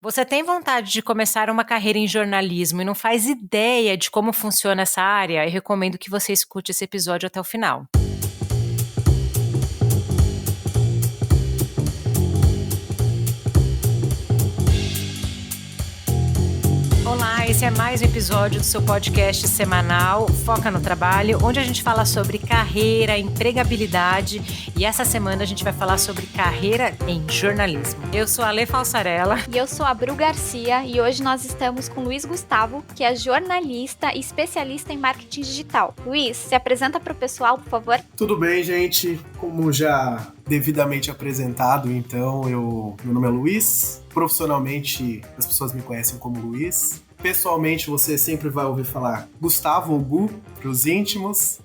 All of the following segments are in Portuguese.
Você tem vontade de começar uma carreira em jornalismo e não faz ideia de como funciona essa área? Eu recomendo que você escute esse episódio até o final. Olá, esse é mais um episódio do seu podcast semanal Foca no Trabalho, onde a gente fala sobre carreira, empregabilidade e essa semana a gente vai falar sobre carreira em jornalismo. Eu sou a Lê Falsarella. E eu sou a Bru Garcia e hoje nós estamos com o Luiz Gustavo, que é jornalista e especialista em marketing digital. Luiz, se apresenta para o pessoal, por favor. Tudo bem, gente? Como já devidamente apresentado, então, meu nome é Luiz. Profissionalmente, as pessoas me conhecem como Luiz. Pessoalmente, você sempre vai ouvir falar Gustavo ou Gu, para os íntimos.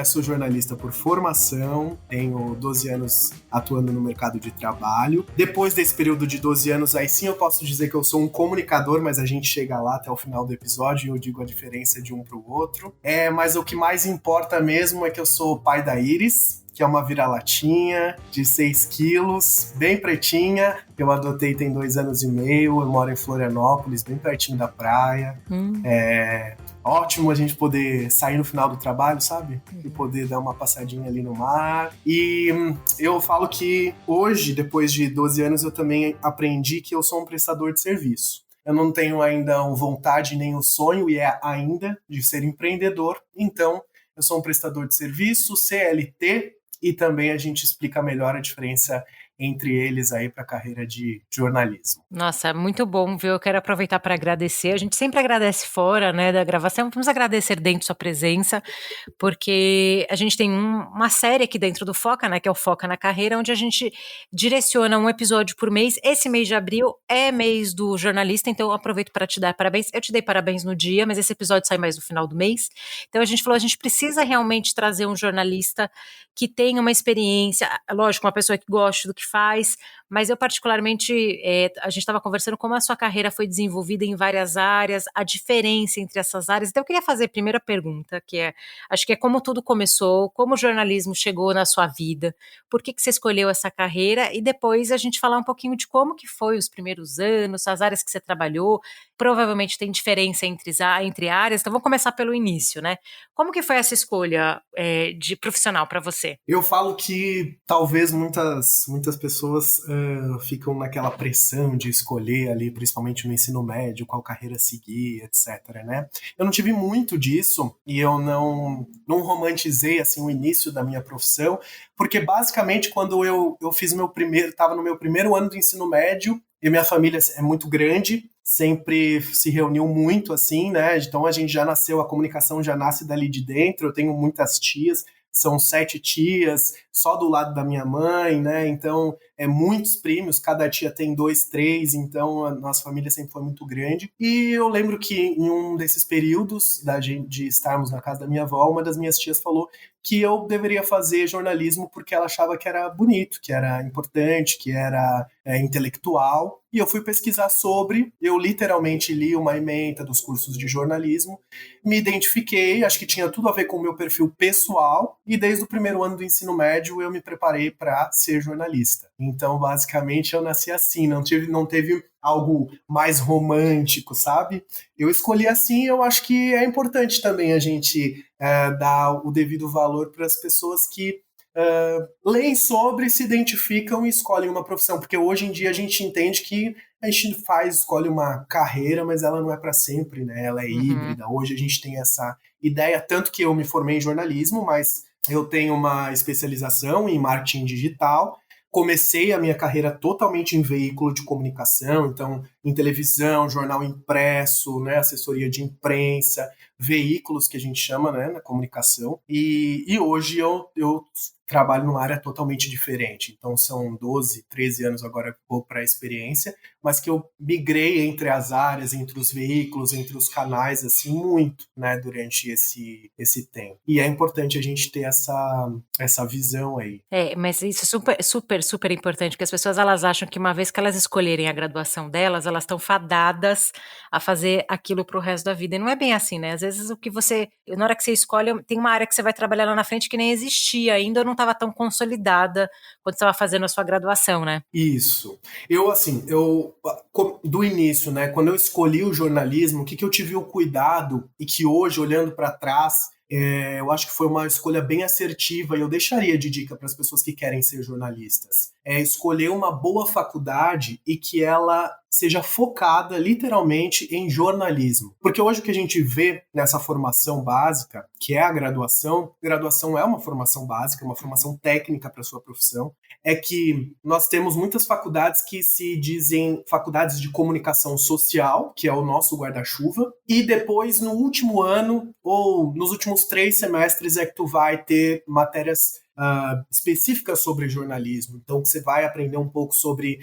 Sou jornalista por formação, tenho 12 anos atuando no mercado de trabalho. Depois desse período de 12 anos, aí sim eu posso dizer que eu sou um comunicador, mas a gente chega lá até o final do episódio e eu digo a diferença de um para o outro. Mas o que mais importa mesmo é que eu sou pai da Iris, que é uma vira-latinha de 6 quilos, bem pretinha. Eu adotei tem 2 anos e meio, eu moro em Florianópolis, bem pertinho da praia. Ótimo a gente poder sair no final do trabalho, sabe? E poder dar uma passadinha ali no mar. E eu falo que hoje, depois de 12 anos, eu também aprendi que eu sou um prestador de serviço. Eu não tenho ainda vontade nem o sonho, e ainda, de ser empreendedor. Então, eu sou um prestador de serviço, CLT, e também a gente explica melhor a diferença entre eles aí para a carreira de jornalismo. Nossa, muito bom, viu? Eu quero aproveitar para agradecer. A gente sempre agradece fora, né, da gravação. Vamos agradecer dentro sua presença, porque a gente tem uma série aqui dentro do Foca, né, que é o Foca na Carreira, onde a gente direciona um episódio por mês. Esse mês de abril é mês do jornalista, então eu aproveito para te dar parabéns. Eu te dei parabéns no dia, mas esse episódio sai mais no final do mês. Então a gente falou, a gente precisa realmente trazer um jornalista que tenha uma experiência, lógico, uma pessoa que goste do que faz, mas eu particularmente, a gente estava conversando como a sua carreira foi desenvolvida em várias áreas, a diferença entre essas áreas. Então eu queria fazer a primeira pergunta, acho que é como tudo começou, como o jornalismo chegou na sua vida, por que você escolheu essa carreira, e depois a gente falar um pouquinho de como que foi os primeiros anos, as áreas que você trabalhou. Provavelmente tem diferença entre áreas, então vamos começar pelo início, né? Como que foi essa escolha de profissional para você? Eu falo que talvez muitas pessoas ficam naquela pressão de escolher ali, principalmente no ensino médio, qual carreira seguir, etc, né? Eu não tive muito disso e eu não romantizei assim o início da minha profissão, porque basicamente quando eu fiz estava no meu primeiro ano do ensino médio, e minha família é muito grande, sempre se reuniu muito, assim, né? Então a gente já nasceu, a comunicação já nasce dali de dentro. Eu tenho muitas tias, são 7 tias, só do lado da minha mãe, né? Então, muitos primos, cada tia tem 2, 3, então a nossa família sempre foi muito grande. E eu lembro que em um desses períodos de estarmos na casa da minha avó, uma das minhas tias falou que eu deveria fazer jornalismo porque ela achava que era bonito, que era importante, que era intelectual. E eu fui pesquisar sobre, eu literalmente li uma ementa dos cursos de jornalismo, me identifiquei, acho que tinha tudo a ver com o meu perfil pessoal, e desde o primeiro ano do ensino médio eu me preparei para ser jornalista. Então, basicamente, eu nasci assim, não teve algo mais romântico, sabe? Eu escolhi assim, eu acho que é importante também a gente dar o devido valor para as pessoas que leem sobre, se identificam e escolhem uma profissão, porque hoje em dia a gente entende que a gente escolhe uma carreira, mas ela não é para sempre, né? Ela é híbrida. Hoje a gente tem essa ideia, tanto que eu me formei em jornalismo, mas eu tenho uma especialização em marketing digital. Comecei a minha carreira totalmente em veículo de comunicação, então em televisão, jornal impresso, né, assessoria de imprensa, veículos que a gente chama, né, na comunicação. E hoje eu trabalho numa área totalmente diferente. Então são 12, 13 anos agora que vou para a experiência, mas que eu migrei entre as áreas, entre os veículos, entre os canais, assim, muito, né, durante esse tempo. E é importante a gente ter essa visão aí. Mas isso é super, super, super importante, porque as pessoas elas acham que uma vez que elas escolherem a graduação delas, elas estão fadadas a fazer aquilo pro resto da vida. E não é bem assim, né? Às vezes na hora que você escolhe, tem uma área que você vai trabalhar lá na frente que nem existia ainda, ou não estava tão consolidada quando você estava fazendo a sua graduação, né? Isso. Do início, né, quando eu escolhi o jornalismo, o que eu tive o cuidado e que hoje, olhando para trás, eu acho que foi uma escolha bem assertiva e eu deixaria de dica para as pessoas que querem ser jornalistas. É escolher uma boa faculdade e que ela seja focada literalmente em jornalismo. Porque hoje o que a gente vê nessa formação básica, que é a graduação é uma formação básica, uma formação técnica para a sua profissão, é que nós temos muitas faculdades que se dizem faculdades de comunicação social, que é o nosso guarda-chuva, e depois no último ano ou nos últimos 3 semestres é que tu vai ter matérias específicas sobre jornalismo. Então, você vai aprender um pouco sobre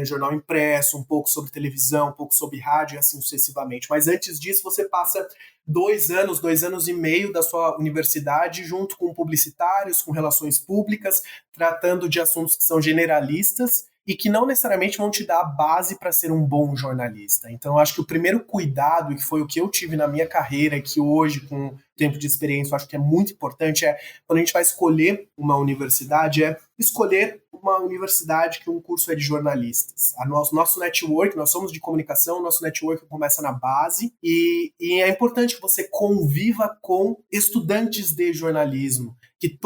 jornal impresso, um pouco sobre televisão, um pouco sobre rádio e assim sucessivamente. Mas antes disso, você passa 2 anos e meio da sua universidade junto com publicitários, com relações públicas, tratando de assuntos que são generalistas e que não necessariamente vão te dar a base para ser um bom jornalista. Então, eu acho que o primeiro cuidado, e que foi o que eu tive na minha carreira, que hoje, com tempo de experiência, eu acho que é muito importante, quando a gente vai escolher uma universidade, é escolher uma universidade que um curso é de jornalistas. Nosso network, nós somos de comunicação, nosso network começa na base, e é importante que você conviva com estudantes de jornalismo, que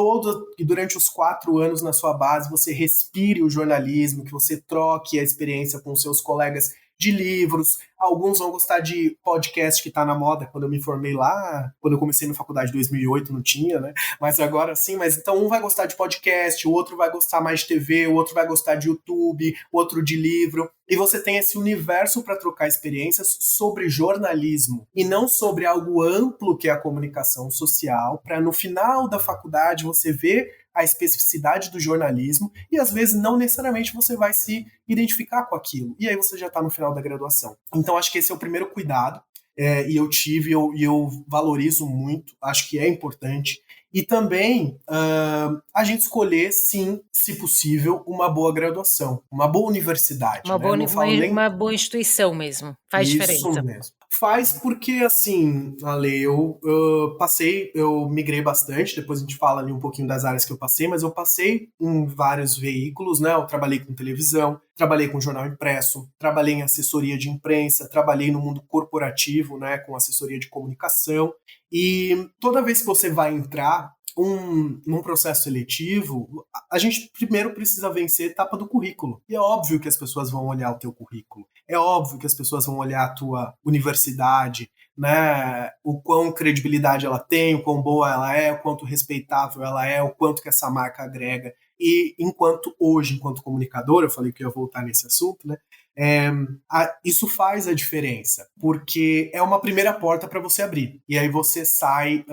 durante os 4 anos na sua base você respire o jornalismo, que você troque a experiência com seus colegas de livros. Alguns vão gostar de podcast que tá na moda. Quando eu me formei lá, quando eu comecei na faculdade em 2008 não tinha, né? Mas agora sim, então um vai gostar de podcast, o outro vai gostar mais de TV, o outro vai gostar de YouTube, o outro de livro. E você tem esse universo para trocar experiências sobre jornalismo e não sobre algo amplo que é a comunicação social, para no final da faculdade você ver a especificidade do jornalismo e às vezes não necessariamente você vai se identificar com aquilo. E aí você já está no final da graduação. Então acho que esse é o primeiro cuidado e eu valorizo muito, acho que é importante. E também a gente escolher, sim, se possível, uma boa graduação, uma boa universidade. Uma boa instituição mesmo, faz diferença. Isso mesmo. Faz porque, assim, Ale, eu migrei bastante, depois a gente fala ali um pouquinho das áreas que eu passei, mas eu passei em vários veículos, né? Eu trabalhei com televisão, trabalhei com jornal impresso, trabalhei em assessoria de imprensa, trabalhei no mundo corporativo, né? Com assessoria de comunicação. E toda vez que você vai entrar num processo seletivo, a gente primeiro precisa vencer a etapa do currículo. E é óbvio que as pessoas vão olhar o teu currículo. É óbvio que as pessoas vão olhar a tua universidade, né? O quão credibilidade ela tem, o quão boa ela é, o quanto respeitável ela é, o quanto que essa marca agrega. E enquanto comunicador, eu falei que eu ia voltar nesse assunto, né? Isso faz a diferença, porque é uma primeira porta para você abrir. E aí você sai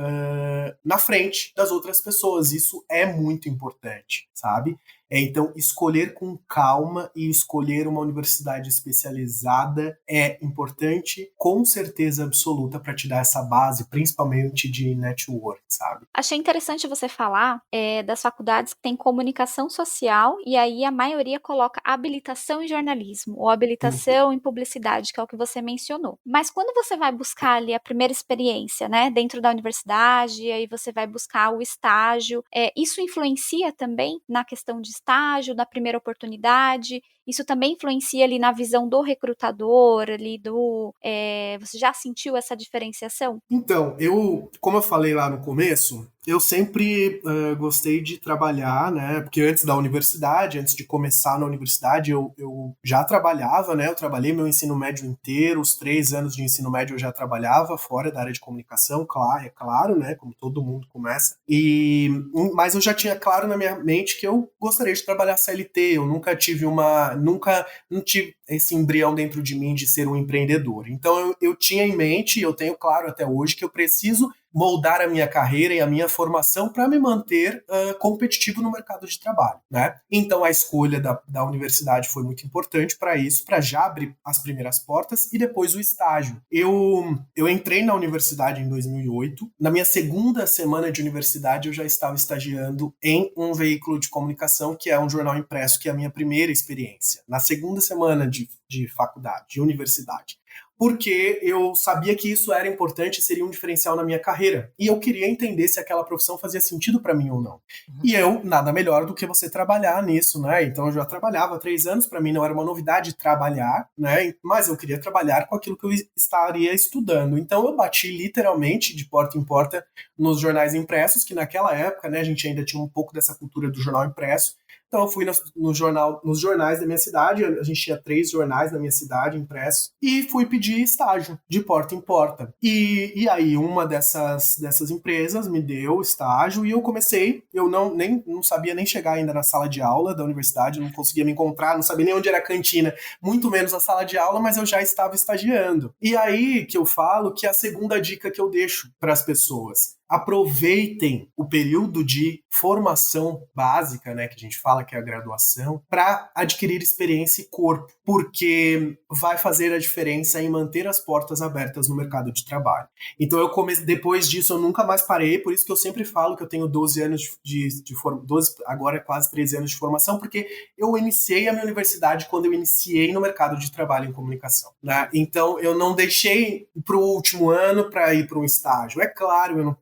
na frente das outras pessoas. Isso é muito importante, sabe? Então, escolher com calma e escolher uma universidade especializada é importante, com certeza absoluta, para te dar essa base, principalmente de network, sabe? Achei interessante você falar das faculdades que têm comunicação social, e aí a maioria coloca habilitação em jornalismo, ou habilitação em publicidade, que é o que você mencionou. Mas quando você vai buscar ali a primeira experiência, né, dentro da universidade, e aí você vai buscar o estágio, isso influencia também na questão de estágio, da primeira oportunidade? Isso também influencia ali na visão do recrutador, ali você já sentiu essa diferenciação? Então, como eu falei lá no começo, eu sempre gostei de trabalhar, né? Porque antes da universidade, antes de começar na universidade, eu já trabalhava, né? Eu trabalhei meu ensino médio inteiro, os 3 anos de ensino médio eu já trabalhava fora da área de comunicação, claro, né? Como todo mundo começa. Mas eu já tinha claro na minha mente que eu gostaria de trabalhar CLT. Eu nunca tive não tive esse embrião dentro de mim de ser um empreendedor. Então eu tinha em mente, e eu tenho claro até hoje, que eu preciso moldar a minha carreira e a minha formação para me manter competitivo no mercado de trabalho, né? Então a escolha da universidade foi muito importante para isso, para já abrir as primeiras portas e depois o estágio. Eu entrei na universidade em 2008. Na minha segunda semana de universidade eu já estava estagiando em um veículo de comunicação que é um jornal impresso, que é a minha primeira experiência. Na segunda semana de faculdade, de universidade. porque eu sabia que isso era importante e seria um diferencial na minha carreira. E eu queria entender se aquela profissão fazia sentido para mim ou não. E eu, nada melhor do que você trabalhar nisso, né? Então eu já trabalhava há 3 anos, para mim não era uma novidade trabalhar, né? Mas eu queria trabalhar com aquilo que eu estaria estudando. Então eu bati literalmente de porta em porta nos jornais impressos, que naquela época, né, a gente ainda tinha um pouco dessa cultura do jornal impresso. Então eu fui nos jornais da minha cidade, a gente tinha 3 jornais na minha cidade impressos, e fui pedir estágio de porta em porta. E aí uma dessas empresas me deu estágio e eu comecei, eu não sabia nem chegar ainda na sala de aula da universidade, não conseguia me encontrar, não sabia nem onde era a cantina, muito menos a sala de aula, mas eu já estava estagiando. E aí que eu falo que é a segunda dica que eu deixo para as pessoas. Aproveitem o período de formação básica, né, que a gente fala que é a graduação, para adquirir experiência e corpo, porque vai fazer a diferença em manter as portas abertas no mercado de trabalho. Então depois disso eu nunca mais parei, por isso que eu sempre falo que eu tenho 12 anos de formação, agora quase 13 anos de formação, porque eu iniciei a minha universidade quando eu iniciei no mercado de trabalho em comunicação, né? Então eu não deixei para o último ano para ir para um estágio. É claro,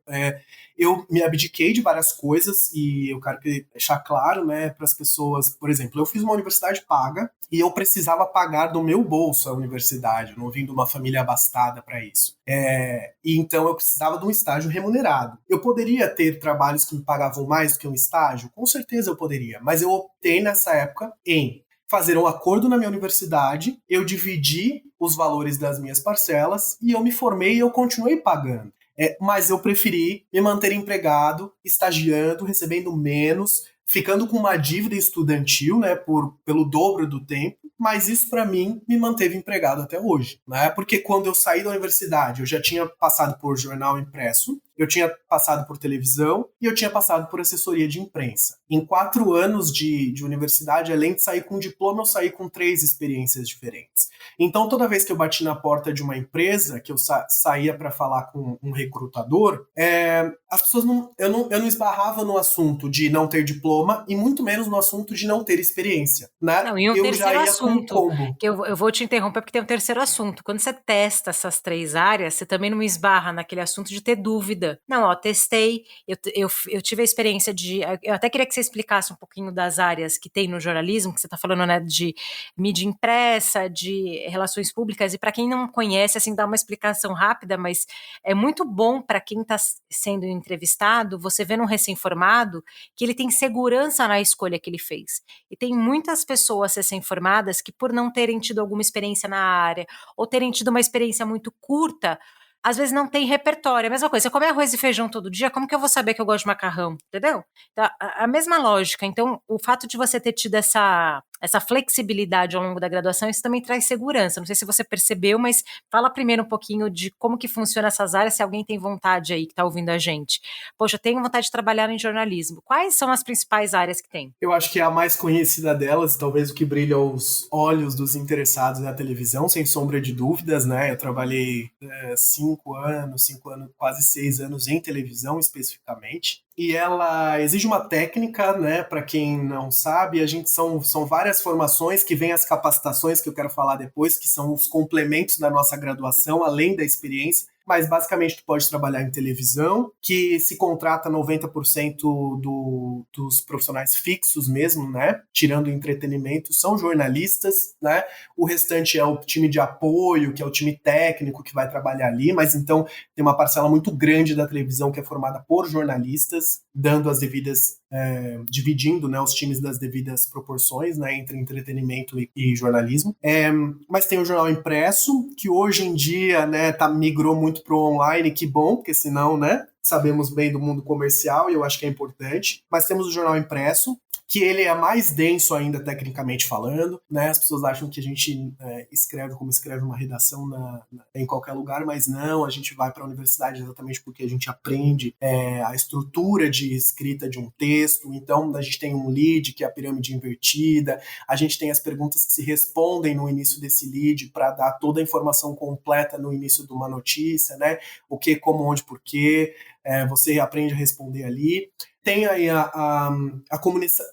eu me abdiquei de várias coisas e eu quero deixar claro, né, para as pessoas. Por exemplo, eu fiz uma universidade paga e eu precisava pagar do meu bolso a universidade, eu não vim de uma família abastada para isso. E então eu precisava de um estágio remunerado. Eu poderia ter trabalhos que me pagavam mais do que um estágio? Com certeza eu poderia, mas eu optei nessa época em fazer um acordo na minha universidade, eu dividi os valores das minhas parcelas e eu me formei e eu continuei pagando. Mas eu preferi me manter empregado, estagiando, recebendo menos, ficando com uma dívida estudantil, né, pelo dobro do tempo, mas isso para mim me manteve empregado até hoje, né? Porque quando eu saí da universidade, eu já tinha passado por jornal impresso, eu tinha passado por televisão e eu tinha passado por assessoria de imprensa. Em 4 anos de universidade, além de sair com diploma, eu saí com 3 experiências diferentes. Então, toda vez que eu bati na porta de uma empresa, que eu saía para falar com um recrutador, as pessoas eu não esbarrava no assunto de não ter diploma e muito menos no assunto de não ter experiência, né? Não, e um Eu já terceiro ia com um assunto, combo. que eu vou te interromper porque tem um terceiro assunto. Quando você testa essas 3 áreas, você também não esbarra naquele assunto de ter dúvida. Não, ó, testei, eu tive a experiência eu até queria que você explicasse um pouquinho das áreas que tem no jornalismo, que você está falando, né, de mídia impressa, de relações públicas, e para quem não conhece, assim, dá uma explicação rápida, mas é muito bom para quem está sendo entrevistado, você vê num recém-formado que ele tem segurança na escolha que ele fez. E tem muitas pessoas recém-formadas que, por não terem tido alguma experiência na área, ou terem tido uma experiência muito curta, às vezes não tem repertório. É a mesma coisa, você come arroz e feijão todo dia, como que eu vou saber que eu gosto de macarrão? Entendeu? Então, a mesma lógica. Então, o fato de você ter tido essa flexibilidade ao longo da graduação, isso também traz segurança. Não sei se você percebeu, mas fala primeiro um pouquinho de como que funciona essas áreas, se alguém tem vontade aí, que está ouvindo a gente. Poxa, eu tenho vontade de trabalhar em jornalismo. Quais são as principais áreas que tem? Eu acho que é a mais conhecida delas, talvez o que brilha aos olhos dos interessados na televisão, sem sombra de dúvidas, né? Eu trabalhei 5 anos, quase 6 anos em televisão especificamente. E ela exige uma técnica, né? Para quem não sabe, são várias formações que vêm as capacitações que eu quero falar depois, que são os complementos da nossa graduação, além da experiência. Mas basicamente tu pode trabalhar em televisão, que se contrata 90% dos profissionais fixos mesmo, né? Tirando o entretenimento, são jornalistas, né? O restante é o time de apoio, que é o time técnico que vai trabalhar ali, mas então tem uma parcela muito grande da televisão que é formada por jornalistas, dando as devidas, dividindo, né, os times das devidas proporções, né, entre entretenimento e jornalismo. Mas tem o jornal impresso, que hoje em dia, né, migrou muito pro online, que bom, porque senão, né, sabemos bem do mundo comercial e eu acho que é importante. Mas temos o jornal impresso, que ele é mais denso ainda tecnicamente falando, né? As pessoas acham que a gente escreve como escreve uma redação em qualquer lugar, mas não, a gente vai para a universidade exatamente porque a gente aprende a estrutura de escrita de um texto. Então a gente tem um lead, que é a pirâmide invertida, a gente tem as perguntas que se respondem no início desse lead para dar toda a informação completa no início de uma notícia, né? O que, como, onde, porquê. você aprende a responder ali. Tem aí a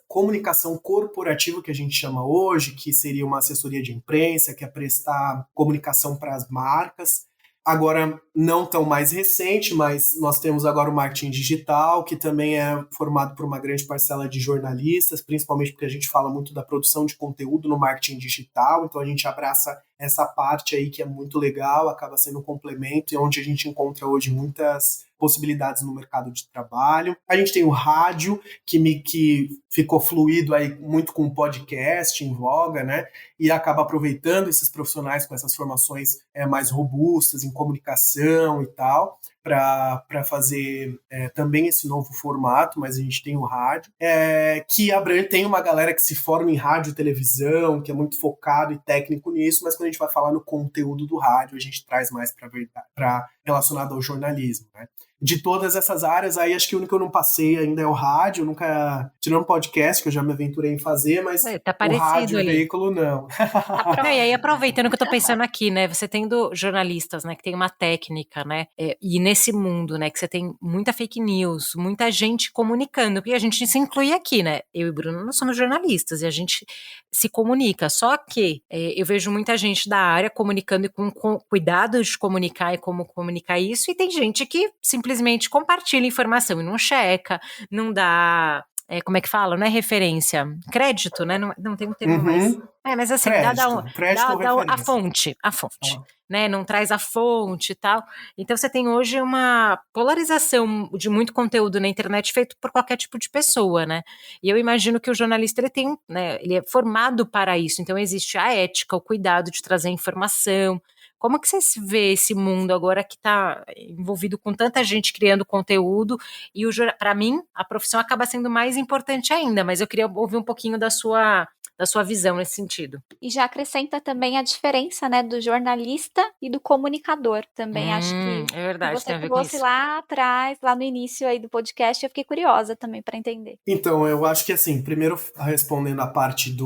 comunicação corporativa, que a gente chama hoje, que seria uma assessoria de imprensa, que é prestar comunicação para as marcas. Agora, não tão mais recente, mas nós temos agora o marketing digital, que também é formado por uma grande parcela de jornalistas, principalmente porque a gente fala muito da produção de conteúdo no marketing digital, então a gente abraça essa parte aí que é muito legal, acaba sendo um complemento e onde a gente encontra hoje muitas possibilidades no mercado de trabalho. A gente tem o rádio, que ficou fluido aí muito com o podcast em voga, né? E acaba aproveitando esses profissionais com essas formações mais robustas em comunicação e tal, para fazer também esse novo formato, mas a gente tem o rádio, que tem uma galera que se forma em rádio e televisão, que é muito focado e técnico nisso, mas quando a gente vai falar no conteúdo do rádio, a gente traz mais para relacionado ao jornalismo, né? De todas essas áreas, aí acho que o único que eu não passei ainda é o rádio, nunca, tirando um podcast, que eu já me aventurei em fazer, mas tá o rádio, ali. O veículo, não. E aí, aproveitando que eu tô pensando aqui, né, você tendo jornalistas, né, que tem uma técnica, né, e nesse mundo, né, que você tem muita fake news, muita gente comunicando, porque a gente se inclui aqui, né, eu e o Bruno não somos jornalistas, e a gente se comunica, só que eu vejo muita gente da área comunicando e com cuidado de comunicar e como comunicar isso, e tem gente que simplesmente compartilha informação e não checa, não dá... como é que fala? Não é referência. Crédito, né? Não tem um termo mais. Mas assim, dá a fonte. Né? Não traz a fonte e tal. Então você tem hoje uma polarização de muito conteúdo na internet feito por qualquer tipo de pessoa, né? E eu imagino que o jornalista ele tem, né? Ele é formado para isso. Então existe a ética, o cuidado de trazer informação. Como que você vê esse mundo agora que está envolvido com tanta gente criando conteúdo e para mim a profissão acaba sendo mais importante ainda, mas eu queria ouvir um pouquinho da sua visão nesse sentido. E já acrescenta também a diferença, né, do jornalista e do comunicador também, acho que é verdade, você tem a ver trouxe com isso. lá atrás, lá no início aí do podcast, eu fiquei curiosa também para entender. Então, eu acho que assim, primeiro respondendo a parte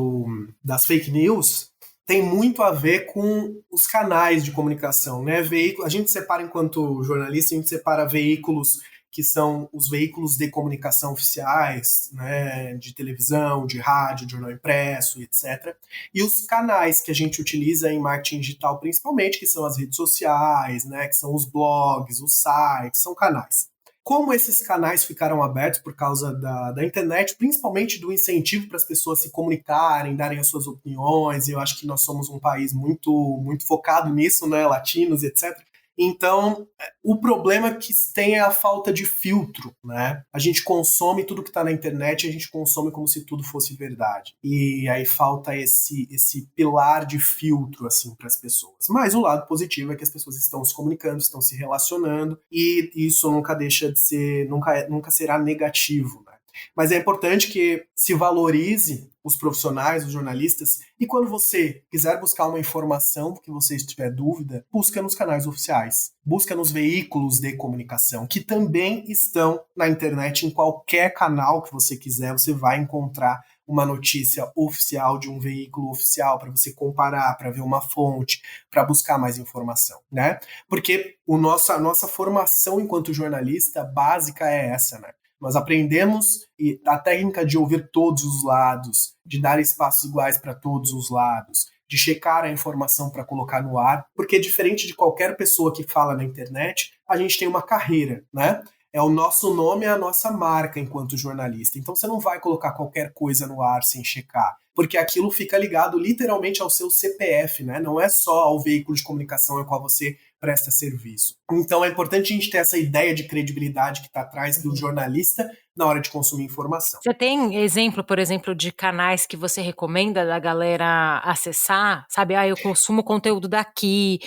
das fake news, tem muito a ver com os canais de comunicação, né? A gente separa, enquanto jornalista, a gente separa veículos que são os veículos de comunicação oficiais, né, de televisão, de rádio, de jornal impresso, etc. E os canais que a gente utiliza em marketing digital, principalmente, que são as redes sociais, né, que são os blogs, os sites, são canais. Como esses canais ficaram abertos por causa da internet, principalmente do incentivo para as pessoas se comunicarem, darem as suas opiniões, e eu acho que nós somos um país muito, muito focado nisso, né, latinos, etc. Então, o problema que tem é a falta de filtro, né? A gente consome tudo que está na internet, a gente consome como se tudo fosse verdade. E aí falta esse pilar de filtro, assim, para as pessoas. Mas o lado positivo é que as pessoas estão se comunicando, estão se relacionando, e isso nunca deixa de ser, nunca será negativo, né? Mas é importante que se valorize os profissionais, os jornalistas, e quando você quiser buscar uma informação, que você tiver dúvida, busca nos canais oficiais, busca nos veículos de comunicação, que também estão na internet, em qualquer canal que você quiser, você vai encontrar uma notícia oficial de um veículo oficial para você comparar, para ver uma fonte, para buscar mais informação, né? Porque a nossa formação enquanto jornalista básica é essa, né? Nós aprendemos a técnica de ouvir todos os lados, de dar espaços iguais para todos os lados, de checar a informação para colocar no ar, porque diferente de qualquer pessoa que fala na internet, a gente tem uma carreira, né? É o nosso nome, é a nossa marca enquanto jornalista. Então você não vai colocar qualquer coisa no ar sem checar, porque aquilo fica ligado literalmente ao seu CPF, né? Não é só ao veículo de comunicação ao qual você presta serviço. Então é importante a gente ter essa ideia de credibilidade que está atrás do jornalista na hora de consumir informação. Você tem exemplo, por exemplo, de canais que você recomenda da galera acessar? Sabe, eu consumo conteúdo daqui.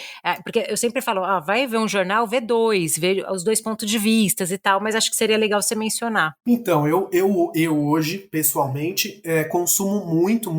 Porque eu sempre falo, vai ver um jornal, vê os dois pontos de vista e tal, mas acho que seria legal você mencionar. Então, eu hoje, pessoalmente, consumo muito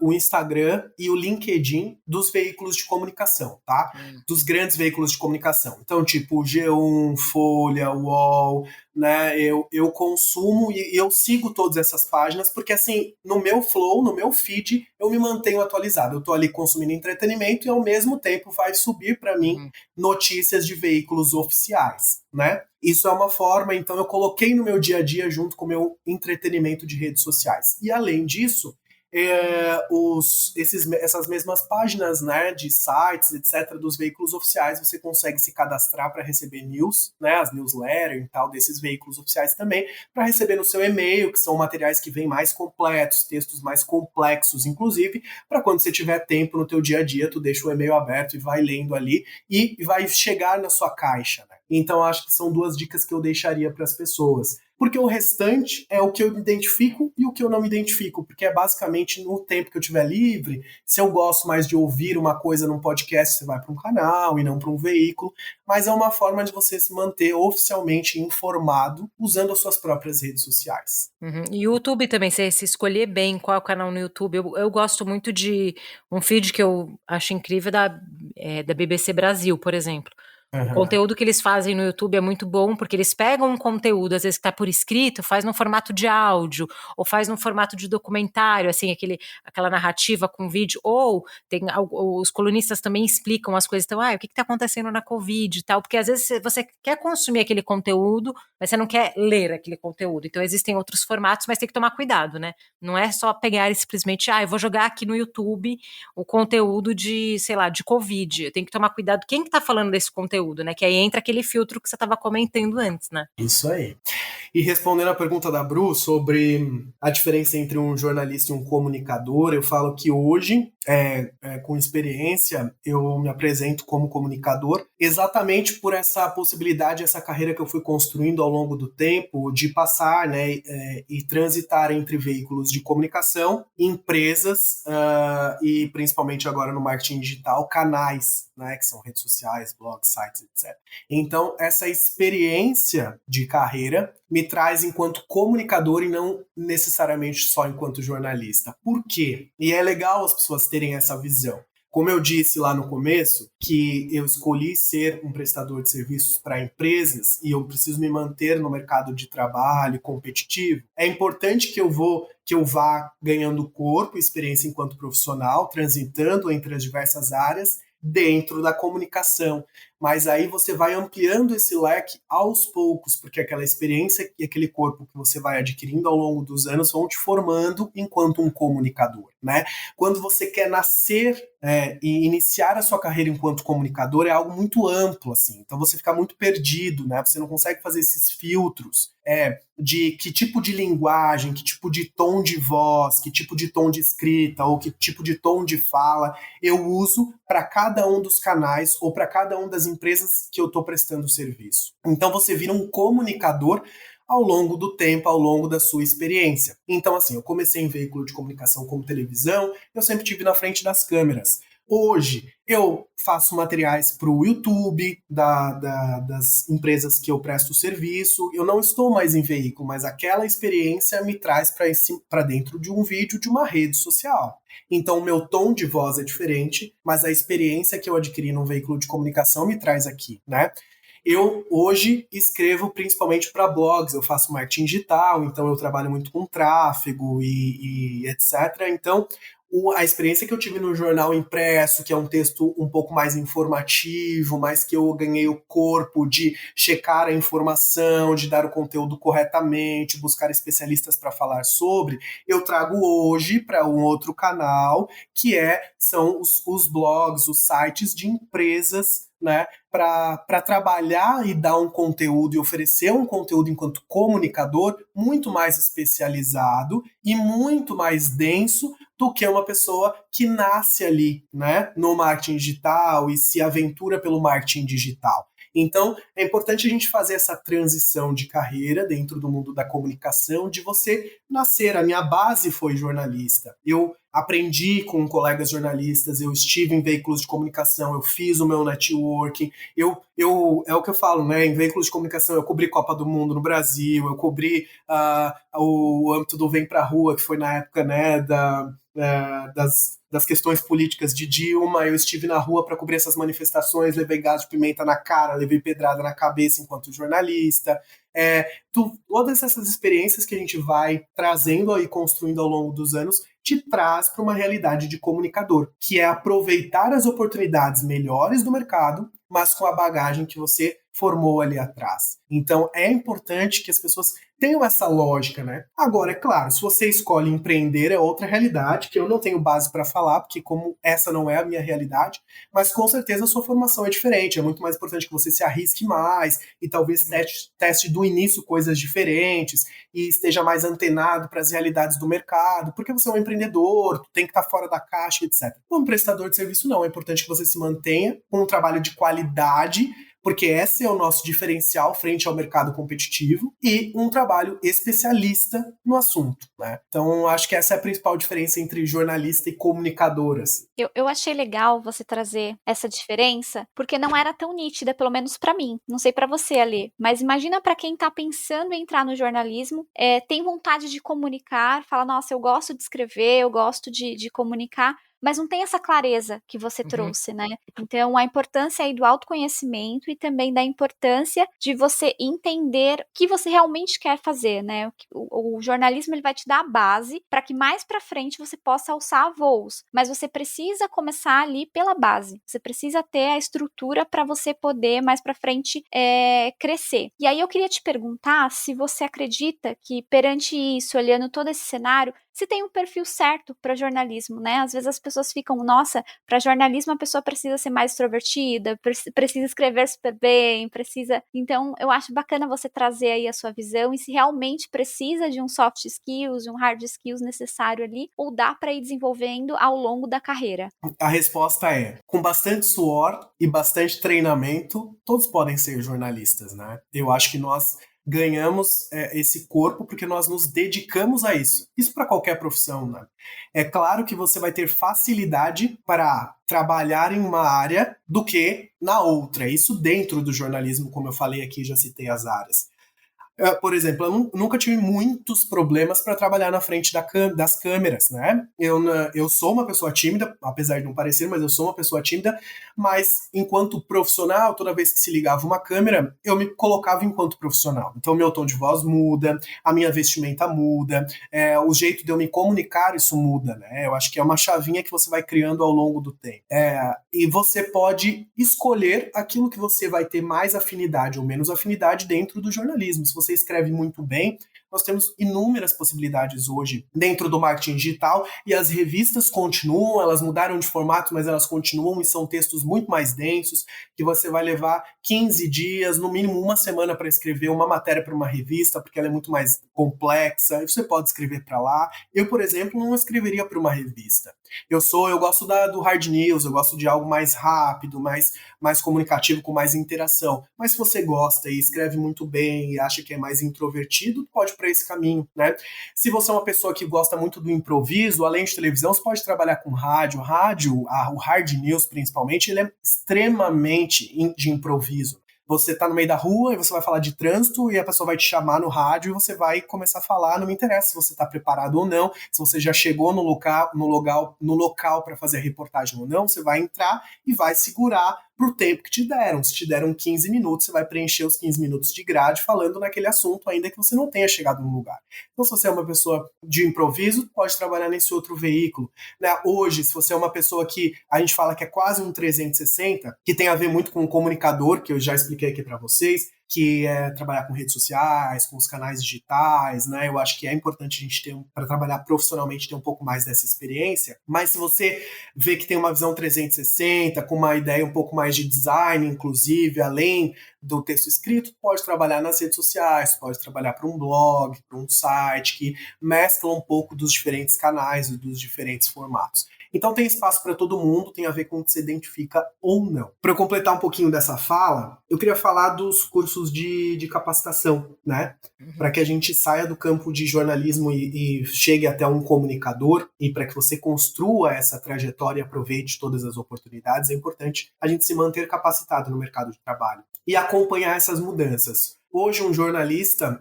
o Instagram e o LinkedIn dos veículos de comunicação, tá? dos grandes veículos de comunicação. Então, tipo, G1, Folha, UOL, né? Eu consumo e eu sigo todas essas páginas, porque assim, no meu flow, no meu feed, eu me mantenho atualizado. Eu tô ali consumindo entretenimento e ao mesmo tempo vai subir para mim notícias de veículos oficiais, né? Isso é uma forma, então eu coloquei no meu dia a dia junto com o meu entretenimento de redes sociais. E além disso, essas mesmas páginas, né, de sites, etc., dos veículos oficiais, você consegue se cadastrar para receber news, né, as newsletters e tal desses veículos oficiais também, para receber no seu e-mail, que são materiais que vêm mais completos, textos mais complexos, inclusive, para quando você tiver tempo no teu dia a dia, tu deixa o e-mail aberto e vai lendo ali e vai chegar na sua caixa, né? Então, acho que são 2 dicas que eu deixaria para as pessoas. Porque o restante é o que eu me identifico e o que eu não me identifico. Porque é basicamente no tempo que eu tiver livre, se eu gosto mais de ouvir uma coisa num podcast, você vai para um canal e não para um veículo. Mas é uma forma de você se manter oficialmente informado usando as suas próprias redes sociais. E o YouTube também, você se escolher bem qual é o canal no YouTube. Eu gosto muito de um feed que eu acho incrível da BBC Brasil, por exemplo. O conteúdo que eles fazem no YouTube é muito bom, porque eles pegam um conteúdo, às vezes que está por escrito, faz no formato de áudio, ou faz no formato de documentário, assim, aquela narrativa com vídeo, ou os colunistas também explicam as coisas, então, o que está acontecendo na Covid e tal, porque às vezes você quer consumir aquele conteúdo, mas você não quer ler aquele conteúdo, então existem outros formatos, mas tem que tomar cuidado, né? Não é só pegar e simplesmente, eu vou jogar aqui no YouTube o conteúdo de, sei lá, de Covid, tem que tomar cuidado quem que tá falando desse conteúdo, né? Que aí entra aquele filtro que você estava comentando antes, né? Isso aí. E respondendo a pergunta da Bru sobre a diferença entre um jornalista e um comunicador, eu falo que hoje, com experiência, eu me apresento como comunicador exatamente por essa possibilidade, essa carreira que eu fui construindo ao longo do tempo de passar, né, e transitar entre veículos de comunicação, empresas e principalmente agora no marketing digital, canais, né, que são redes sociais, blogs, sites, etc. Então, essa experiência de carreira me traz enquanto comunicador e não necessariamente só enquanto jornalista. Por quê? E é legal as pessoas terem essa visão. Como eu disse lá no começo, que eu escolhi ser um prestador de serviços para empresas e eu preciso me manter no mercado de trabalho competitivo, é importante que eu vá ganhando corpo, experiência enquanto profissional, transitando entre as diversas áreas dentro da comunicação. Mas aí você vai ampliando esse leque aos poucos, porque aquela experiência e aquele corpo que você vai adquirindo ao longo dos anos vão te formando enquanto um comunicador, né? Quando você quer nascer e iniciar a sua carreira enquanto comunicador é algo muito amplo, assim. Então você fica muito perdido, né? Você não consegue fazer esses filtros de que tipo de linguagem, que tipo de tom de voz, que tipo de tom de escrita ou que tipo de tom de fala eu uso para cada um dos canais ou para cada uma das empresas que eu estou prestando serviço. Então você vira um comunicador ao longo do tempo, ao longo da sua experiência. Então, assim, eu comecei em veículo de comunicação como televisão, eu sempre estive na frente das câmeras. Hoje, eu faço materiais para o YouTube das empresas que eu presto serviço. Eu não estou mais em veículo, mas aquela experiência me traz para dentro de um vídeo de uma rede social. Então, o meu tom de voz é diferente, mas a experiência que eu adquiri num veículo de comunicação me traz aqui, né? Eu hoje escrevo principalmente para blogs, eu faço marketing digital, então eu trabalho muito com tráfego e etc. Então, a experiência que eu tive no jornal impresso, que é um texto um pouco mais informativo, mas que eu ganhei o corpo de checar a informação, de dar o conteúdo corretamente, buscar especialistas para falar sobre, eu trago hoje para um outro canal, que são os blogs, os sites de empresas, né, para trabalhar e dar um conteúdo e oferecer um conteúdo enquanto comunicador muito mais especializado e muito mais denso do que uma pessoa que nasce ali, né, no marketing digital e se aventura pelo marketing digital. Então, é importante a gente fazer essa transição de carreira dentro do mundo da comunicação, de você nascer. A minha base foi jornalista. Eu aprendi com colegas jornalistas, eu estive em veículos de comunicação, eu fiz o meu networking, é o que eu falo, né? Em veículos de comunicação eu cobri Copa do Mundo no Brasil, eu cobri o âmbito do Vem Pra Rua, que foi na época, né, das das questões políticas de Dilma, eu estive na rua para cobrir essas manifestações, levei gás de pimenta na cara, levei pedrada na cabeça enquanto jornalista. Todas essas experiências que a gente vai trazendo e construindo ao longo dos anos te traz para uma realidade de comunicador, que é aproveitar as oportunidades melhores do mercado, mas com a bagagem que você formou ali atrás. Então, é importante que as pessoas tenham essa lógica, né? Agora, é claro, se você escolhe empreender, é outra realidade, que eu não tenho base para falar, porque como essa não é a minha realidade, mas com certeza a sua formação é diferente, é muito mais importante que você se arrisque mais e talvez teste do início coisas diferentes e esteja mais antenado para as realidades do mercado, porque você é um empreendedor, tem que estar fora da caixa, etc. Como prestador de serviço, não, é importante que você se mantenha com um trabalho de qualidade, porque esse é o nosso diferencial frente ao mercado competitivo, e um trabalho especialista no assunto, né? Então, acho que essa é a principal diferença entre jornalista e comunicador, assim. Eu achei legal você trazer essa diferença, porque não era tão nítida, pelo menos para mim. Não sei para você, Ale, mas imagina para quem tá pensando em entrar no jornalismo, tem vontade de comunicar, fala, nossa, eu gosto de escrever, eu gosto de comunicar, mas não tem essa clareza que você trouxe, né? Então, a importância aí do autoconhecimento e também da importância de você entender o que você realmente quer fazer, né? O jornalismo, ele vai te dar a base para que mais para frente você possa alçar voos, mas você precisa começar ali pela base. Você precisa ter a estrutura para você poder mais para frente crescer. E aí eu queria te perguntar se você acredita que perante isso, olhando todo esse cenário, se tem um perfil certo para jornalismo, né? Às vezes as pessoas ficam, nossa, para jornalismo a pessoa precisa ser mais extrovertida, precisa escrever super bem, precisa... Então, eu acho bacana você trazer aí a sua visão e se realmente precisa de um soft skills, de um hard skills necessário ali, ou dá para ir desenvolvendo ao longo da carreira. A resposta é, com bastante suor e bastante treinamento, todos podem ser jornalistas, né? Eu acho que nós ganhamos esse corpo porque nós nos dedicamos a isso. Isso para qualquer profissão, né? É claro que você vai ter facilidade para trabalhar em uma área do que na outra. Isso dentro do jornalismo, como eu falei aqui, já citei as áreas. Por exemplo, eu nunca tive muitos problemas para trabalhar na frente das câmeras, né? Eu sou uma pessoa tímida, apesar de não parecer, mas eu sou uma pessoa tímida, mas enquanto profissional, toda vez que se ligava uma câmera, eu me colocava enquanto profissional. Então, meu tom de voz muda, a minha vestimenta muda, o jeito de eu me comunicar, isso muda, né? Eu acho que é uma chavinha que você vai criando ao longo do tempo. E você pode escolher aquilo que você vai ter mais afinidade ou menos afinidade dentro do jornalismo. Se você escreve muito bem, nós temos inúmeras possibilidades hoje dentro do marketing digital e as revistas continuam, elas mudaram de formato, mas elas continuam e são textos muito mais densos, que você vai levar 15 dias, no mínimo uma semana para escrever uma matéria para uma revista, porque ela é muito mais complexa, e você pode escrever para lá. Eu, por exemplo, não escreveria para uma revista. Eu gosto do hard news, eu gosto de algo mais rápido, mais comunicativo, com mais interação. Mas se você gosta e escreve muito bem e acha que é mais introvertido, pode ir para esse caminho, né? Se você é uma pessoa que gosta muito do improviso, além de televisão, você pode trabalhar com rádio. O hard news principalmente, ele é extremamente de improviso. Você tá no meio da rua e você vai falar de trânsito e a pessoa vai te chamar no rádio e você vai começar a falar, não me interessa se você tá preparado ou não, se você já chegou no local para fazer a reportagem ou não, você vai entrar e vai segurar pro tempo que te deram. Se te deram 15 minutos, você vai preencher os 15 minutos de grade falando naquele assunto, ainda que você não tenha chegado no lugar. Então, se você é uma pessoa de improviso, pode trabalhar nesse outro veículo, né? Hoje, se você é uma pessoa que a gente fala que é quase um 360, que tem a ver muito com o comunicador, que eu já expliquei aqui para vocês, que é trabalhar com redes sociais, com os canais digitais, né? Eu acho que é importante a gente ter, para trabalhar profissionalmente, ter um pouco mais dessa experiência. Mas se você vê que tem uma visão 360, com uma ideia um pouco mais de design, inclusive, além do texto escrito, pode trabalhar nas redes sociais, pode trabalhar para um blog, para um site, que mescla um pouco dos diferentes canais e dos diferentes formatos. Então tem espaço para todo mundo, tem a ver com o que se identifica ou não. Para eu completar um pouquinho dessa fala, eu queria falar dos cursos de capacitação, né? Para que a gente saia do campo de jornalismo e chegue até um comunicador, e para que você construa essa trajetória e aproveite todas as oportunidades, é importante a gente se manter capacitado no mercado de trabalho e acompanhar essas mudanças. hoje um jornalista,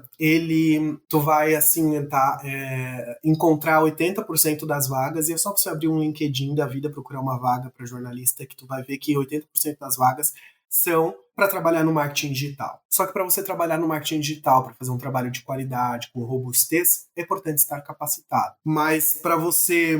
tu vai assim encontrar 80% das vagas, e é só você abrir um LinkedIn da vida, procurar uma vaga para jornalista, que tu vai ver que 80% das vagas são para trabalhar no marketing digital. Só que para você trabalhar no marketing digital, para fazer um trabalho de qualidade, com robustez, é importante estar capacitado. Mas para você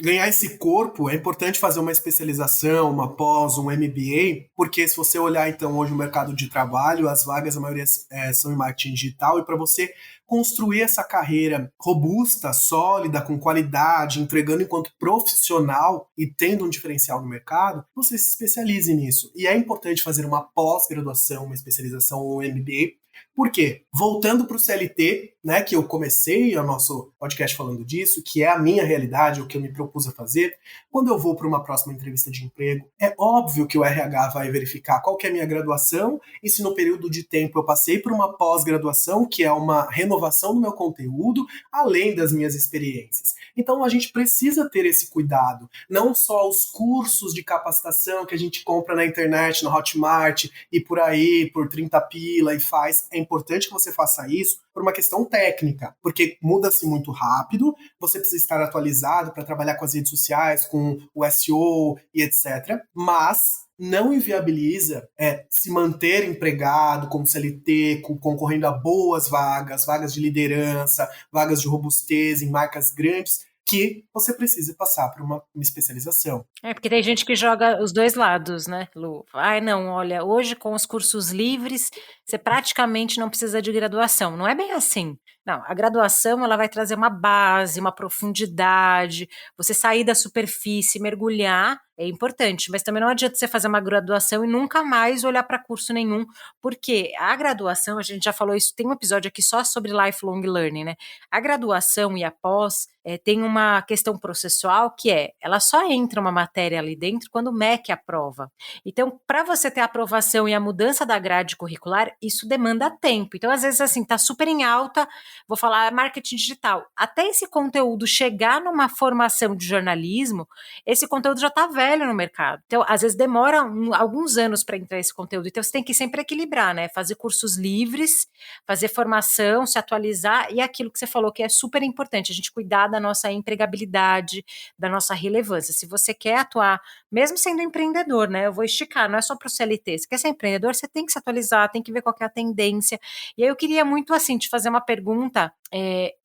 ganhar esse corpo, é importante fazer uma especialização, uma pós, um MBA, porque se você olhar então hoje o mercado de trabalho, as vagas, a maioria são em marketing digital, e para você construir essa carreira robusta, sólida, com qualidade, entregando enquanto profissional e tendo um diferencial no mercado, você se especialize nisso. E é importante fazer uma pós-graduação, uma especialização ou um MBA. Por quê? Voltando para o CLT, né, que eu comecei o nosso podcast falando disso, que é a minha realidade, o que eu me propus a fazer, quando eu vou para uma próxima entrevista de emprego, é óbvio que o RH vai verificar qual que é a minha graduação e se no período de tempo eu passei por uma pós-graduação, que é uma renovação do meu conteúdo, além das minhas experiências. Então a gente precisa ter esse cuidado, não só os cursos de capacitação que a gente compra na internet, no Hotmart e por aí, por 30 pila e faz. É importante que você faça isso por uma questão técnica, porque muda-se muito rápido, você precisa estar atualizado para trabalhar com as redes sociais, com o SEO e etc. Mas não inviabiliza se manter empregado como CLT, concorrendo a boas vagas, vagas de liderança, vagas de robustez em marcas grandes, que você precisa passar por uma especialização. Porque tem gente que joga os dois lados, né, Lu? Não, olha, hoje com os cursos livres, você praticamente não precisa de graduação. Não é bem assim. Não, a graduação ela vai trazer uma base, uma profundidade, você sair da superfície, mergulhar, é importante, mas também não adianta você fazer uma graduação e nunca mais olhar para curso nenhum, porque a graduação, a gente já falou isso, tem um episódio aqui só sobre lifelong learning, né? A graduação e a pós tem uma questão processual que ela só entra uma matéria ali dentro quando o MEC aprova. Então, para você ter a aprovação e a mudança da grade curricular, isso demanda tempo. Então, às vezes, assim, tá super em alta, vou falar marketing digital. Até esse conteúdo chegar numa formação de jornalismo, esse conteúdo já tá velho no mercado. Então, às vezes, demora alguns anos para entrar esse conteúdo. Então, você tem que sempre equilibrar, né? Fazer cursos livres, fazer formação, se atualizar e aquilo que você falou que é super importante, a gente cuidar da nossa empregabilidade, da nossa relevância. Se você quer atuar, mesmo sendo empreendedor, né? Eu vou esticar, não é só para o CLT. Se quer ser empreendedor, você tem que se atualizar, tem que ver qual que é a tendência. E aí eu queria muito, assim, te fazer uma pergunta,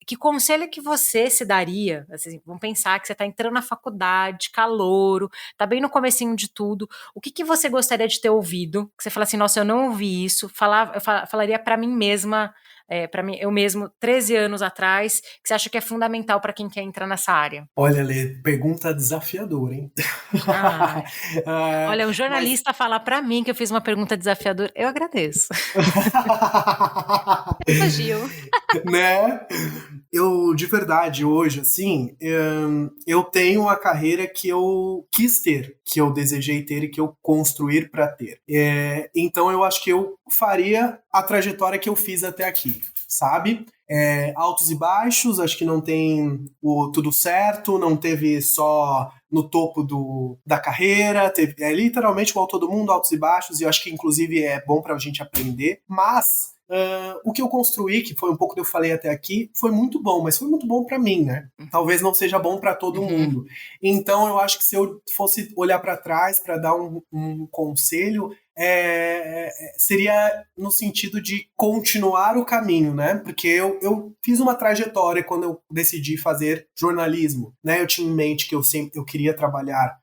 que conselho que você se daria? Assim, vamos pensar que você está entrando na faculdade, calouro, está bem no comecinho de tudo. O que você gostaria de ter ouvido? Que você fala assim, nossa, eu não ouvi isso. Eu falaria para mim mesma, para mim, eu mesmo, 13 anos atrás, que você acha que é fundamental para quem quer entrar nessa área? Olha, Lê, pergunta desafiadora, hein? Olha, um jornalista falar para mim que eu fiz uma pergunta desafiadora, eu agradeço. Elogio. Né? Eu, de verdade, hoje, assim, eu tenho a carreira que eu quis ter, que eu desejei ter e que eu construir para ter. Então, eu acho que eu faria a trajetória que eu fiz até aqui, sabe? Altos e baixos, acho que não tem tudo certo, não teve só no topo da carreira, teve literalmente igual todo mundo, altos e baixos, e eu acho que inclusive é bom pra gente aprender, mas o que eu construí, que foi um pouco que eu falei até aqui, foi muito bom, mas foi muito bom pra mim, né? Talvez não seja bom pra todo mundo. Então eu acho que se eu fosse olhar pra trás pra dar um conselho, seria no sentido de continuar o caminho, né? Porque eu fiz uma trajetória quando eu decidi fazer jornalismo, né? Eu tinha em mente que eu queria trabalhar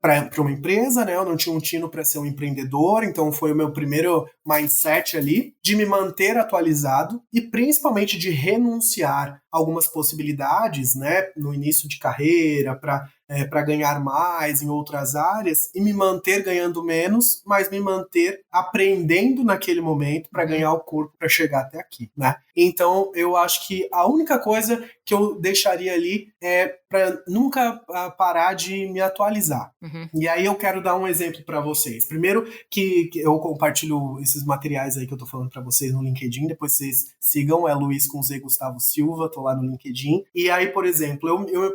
para uma empresa, né? Eu não tinha um tino para ser um empreendedor, então foi o meu primeiro mindset ali, de me manter atualizado e principalmente de renunciar a algumas possibilidades, né? No início de carreira, para ganhar mais em outras áreas e me manter ganhando menos, mas me manter aprendendo naquele momento para ganhar o corpo para chegar até aqui, né? Então, eu acho que a única coisa que eu deixaria ali é para nunca parar de me atualizar. E aí eu quero dar um exemplo para vocês. Primeiro que eu compartilho esses materiais aí que eu tô falando para vocês no LinkedIn, depois vocês sigam, é Luiz com Z Gustavo Silva, tô lá no LinkedIn. E aí, por exemplo, eu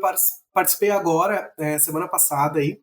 participei agora, semana passada aí,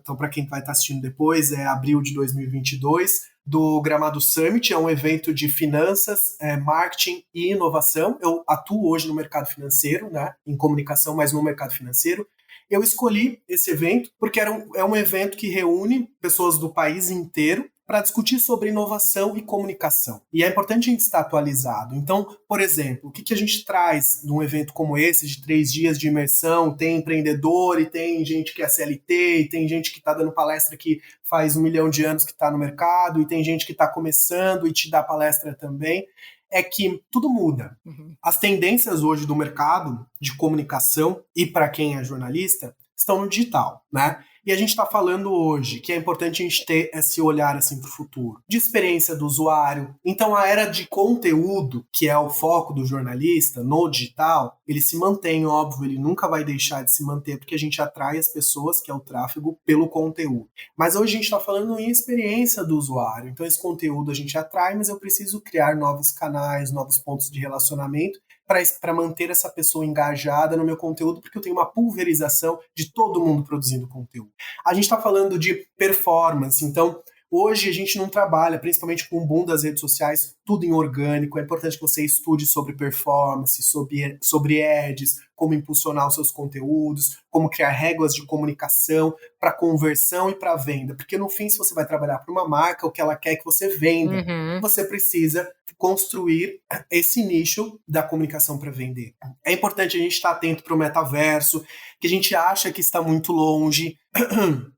então para quem vai estar assistindo depois, abril de 2022, do Gramado Summit, é um evento de finanças, marketing e inovação. Eu atuo hoje no mercado financeiro, né, em comunicação, mas no mercado financeiro. Eu escolhi esse evento porque é um evento que reúne pessoas do país inteiro para discutir sobre inovação e comunicação. E é importante a gente estar atualizado. Então, por exemplo, o que a gente traz num evento como esse, de 3 dias de imersão? Tem empreendedor, e tem gente que é CLT, e tem gente que está dando palestra que faz 1 milhão de anos que está no mercado, e tem gente que está começando e te dá palestra também. É que tudo muda. As tendências hoje do mercado de comunicação, e para quem é jornalista, estão no digital, né? E a gente está falando hoje que é importante a gente ter esse olhar assim para o futuro, de experiência do usuário. Então a era de conteúdo, que é o foco do jornalista no digital, ele se mantém, óbvio, ele nunca vai deixar de se manter, porque a gente atrai as pessoas, que é o tráfego, pelo conteúdo. Mas hoje a gente está falando em experiência do usuário. Então esse conteúdo a gente atrai, mas eu preciso criar novos canais, novos pontos de relacionamento para manter essa pessoa engajada no meu conteúdo, porque eu tenho uma pulverização de todo mundo produzindo conteúdo. A gente está falando de performance, então hoje a gente não trabalha, principalmente com o boom das redes sociais, tudo em orgânico. É importante que você estude sobre performance, sobre ads, como impulsionar os seus conteúdos, como criar regras de comunicação para conversão e para venda. Porque no fim, se você vai trabalhar para uma marca, o que ela quer é que você venda. Você precisa construir esse nicho da comunicação para vender. É importante a gente estar atento para o metaverso, que a gente acha que está muito longe.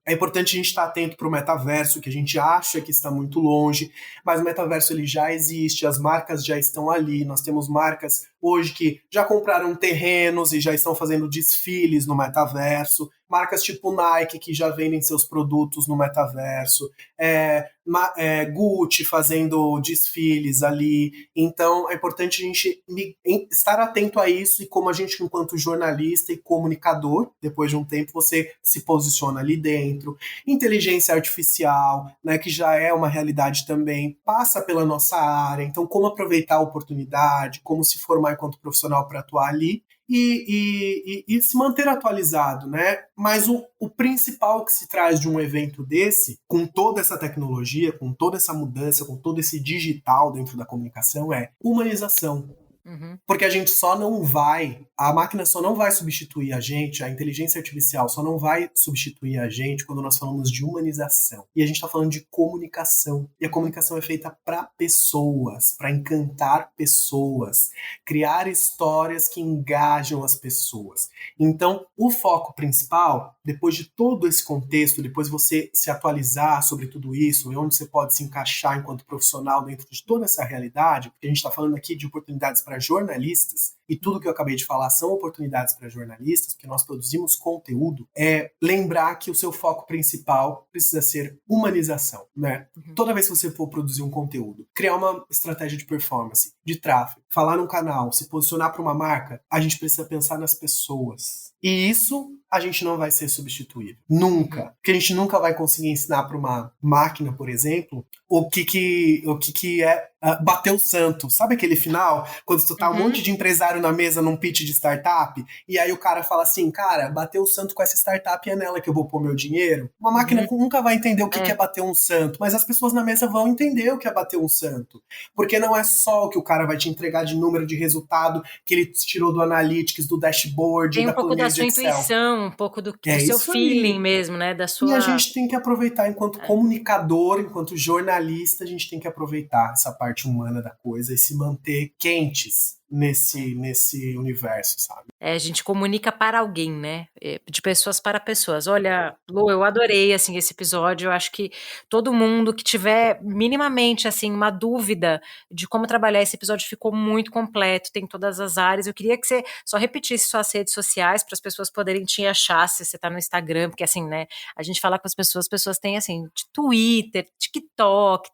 É importante a gente estar atento para o metaverso, que a gente acha que está muito longe, mas o metaverso ele já existe, as marcas já estão ali. Nós temos marcas hoje que já compraram terrenos e já estão fazendo desfiles no metaverso, marcas tipo Nike que já vendem seus produtos no metaverso, Gucci fazendo desfiles ali. Então é importante a gente estar atento a isso, e como a gente, enquanto jornalista e comunicador, depois de um tempo você se posiciona ali dentro. Inteligência artificial, né, que já é uma realidade também, passa pela nossa área. Então como aproveitar a oportunidade, como se formar enquanto profissional para atuar ali e se manter atualizado, né? Mas o principal que se traz de um evento desse, com toda essa tecnologia, com toda essa mudança, com todo esse digital dentro da comunicação, é humanização. Porque a máquina só não vai substituir a gente, a inteligência artificial só não vai substituir a gente quando nós falamos de humanização. E a gente está falando de comunicação. E a comunicação é feita para pessoas, para encantar pessoas, criar histórias que engajam as pessoas. Então, o foco principal, depois de todo esse contexto, depois você se atualizar sobre tudo isso, e onde você pode se encaixar enquanto profissional dentro de toda essa realidade, porque a gente está falando aqui de oportunidades para jornalistas, e tudo que eu acabei de falar são oportunidades para jornalistas, porque nós produzimos conteúdo, lembrar que o seu foco principal precisa ser humanização, né? Toda vez que você for produzir um conteúdo, criar uma estratégia de performance, de tráfego, falar num canal, se posicionar para uma marca, a gente precisa pensar nas pessoas. E isso a gente não vai ser substituído. Nunca. Porque a gente nunca vai conseguir ensinar para uma máquina, por exemplo, o que é bater o santo. Sabe aquele final? Quando tu tá um monte de empresário na mesa num pitch de startup, e aí o cara fala assim, cara, bater o santo com essa startup é nela que eu vou pôr meu dinheiro. Uma máquina nunca vai entender o que é bater um santo, mas as pessoas na mesa vão entender o que é bater um santo. Porque não é só o que o cara vai te entregar de número de resultado que ele tirou do Analytics, do dashboard, tem da um pouco da sua Excel. intuição, um pouco do seu feeling aí mesmo, né? Da sua... E a gente tem que aproveitar, enquanto comunicador, enquanto jornalista, a gente tem que aproveitar essa parte humana da coisa e se manter quentes nesse universo, sabe? A gente comunica para alguém, né? De pessoas para pessoas. Olha, Lu, eu adorei, assim, esse episódio. Eu acho que todo mundo que tiver minimamente, assim, uma dúvida de como trabalhar esse episódio ficou muito completo, tem todas as áreas. Eu queria que você só repetisse suas redes sociais para as pessoas poderem te achar, se você tá no Instagram, porque, assim, né, a gente fala com as pessoas têm, assim, de Twitter, TikTok,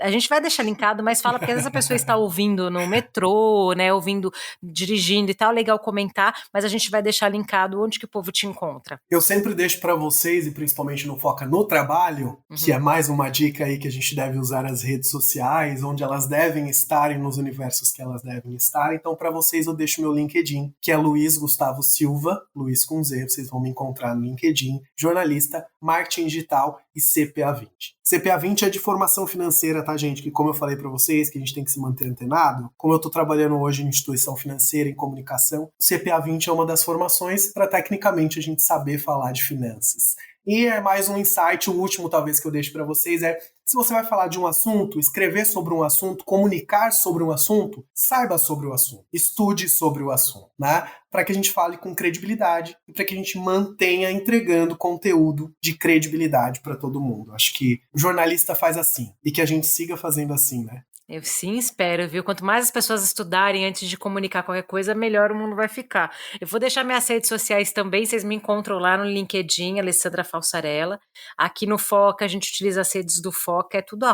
a gente vai deixar linkado, mas fala, porque às vezes a pessoa está ouvindo no metrô, né, ouvindo, dirigindo e tal, legal comentar, clicar, mas a gente vai deixar linkado onde que o povo te encontra. Eu sempre deixo para vocês, e principalmente no Foca no Trabalho, que é mais uma dica aí que a gente deve usar as redes sociais, onde elas devem estar e nos universos que elas devem estar. Então, para vocês, eu deixo meu LinkedIn, que é Luiz Gustavo Silva, Luiz com Z, vocês vão me encontrar no LinkedIn, jornalista, marketing digital e CPA 20. CPA 20 é de formação financeira, tá, gente? Que como eu falei para vocês, que a gente tem que se manter antenado, como eu tô trabalhando hoje em instituição financeira, em comunicação, CPA 20 é uma das formações para tecnicamente a gente saber falar de finanças. E é mais um insight, o último talvez que eu deixo para vocês é, se você vai falar de um assunto, escrever sobre um assunto, comunicar sobre um assunto, saiba sobre o assunto, estude sobre o assunto, né? Para que a gente fale com credibilidade e para que a gente mantenha entregando conteúdo de credibilidade para todo mundo. Acho que o jornalista faz assim e que a gente siga fazendo assim, né? Eu sim espero, viu? Quanto mais as pessoas estudarem antes de comunicar qualquer coisa, melhor o mundo vai ficar. Eu vou deixar minhas redes sociais também, vocês me encontram lá no LinkedIn, Alessandra Falsarella. Aqui no Foca, a gente utiliza as redes do Foca, é tudo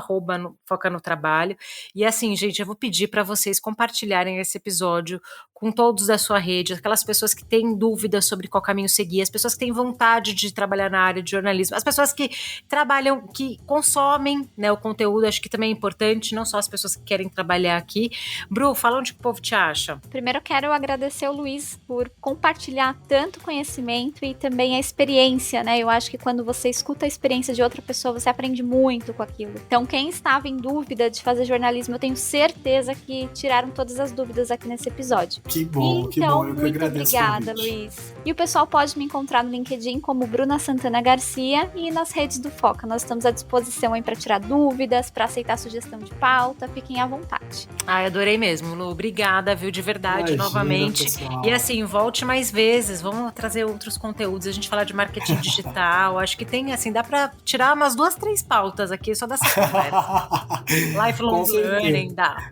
Foca no Trabalho. E assim, gente, eu vou pedir para vocês compartilharem esse episódio com todos da sua rede, aquelas pessoas que têm dúvidas sobre qual caminho seguir, as pessoas que têm vontade de trabalhar na área de jornalismo, as pessoas que trabalham, que consomem, né, o conteúdo, acho que também é importante, não só as pessoas que querem trabalhar aqui. Bru, fala onde o povo te acha. Primeiro eu quero agradecer ao Luiz por compartilhar tanto conhecimento e também a experiência, né? Eu acho que quando você escuta a experiência de outra pessoa, você aprende muito com aquilo. Então, quem estava em dúvida de fazer jornalismo, eu tenho certeza que tiraram todas as dúvidas aqui nesse episódio. Que bom, que bom. Eu que agradeço. Obrigada, Luiz. E o pessoal pode me encontrar no LinkedIn como Bruna Santana Garcia e nas redes do Foca. Nós estamos à disposição aí para tirar dúvidas, para aceitar sugestão de pauta. Fiquem à vontade. Ai, adorei mesmo, Lu. Obrigada, viu, de verdade, Imagina, novamente. pessoal. E assim, volte mais vezes. Vamos trazer outros conteúdos. A gente falar de marketing digital. Acho que tem, assim, dá para tirar umas 2, 3 pautas aqui só dessa conversa. Lifelong learning, dá.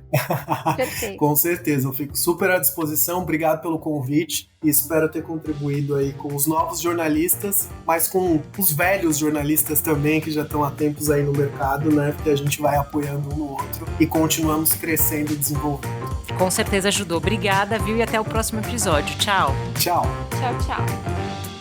Perfeito. Com certeza, eu fico super à disposição. Obrigado pelo convite e espero ter contribuído aí com os novos jornalistas, mas com os velhos jornalistas também, que já estão há tempos aí no mercado, né? Porque a gente vai apoiando um no outro e continuamos crescendo e desenvolvendo. Com certeza ajudou. Obrigada, viu? E até o próximo episódio. Tchau. Tchau. Tchau, tchau.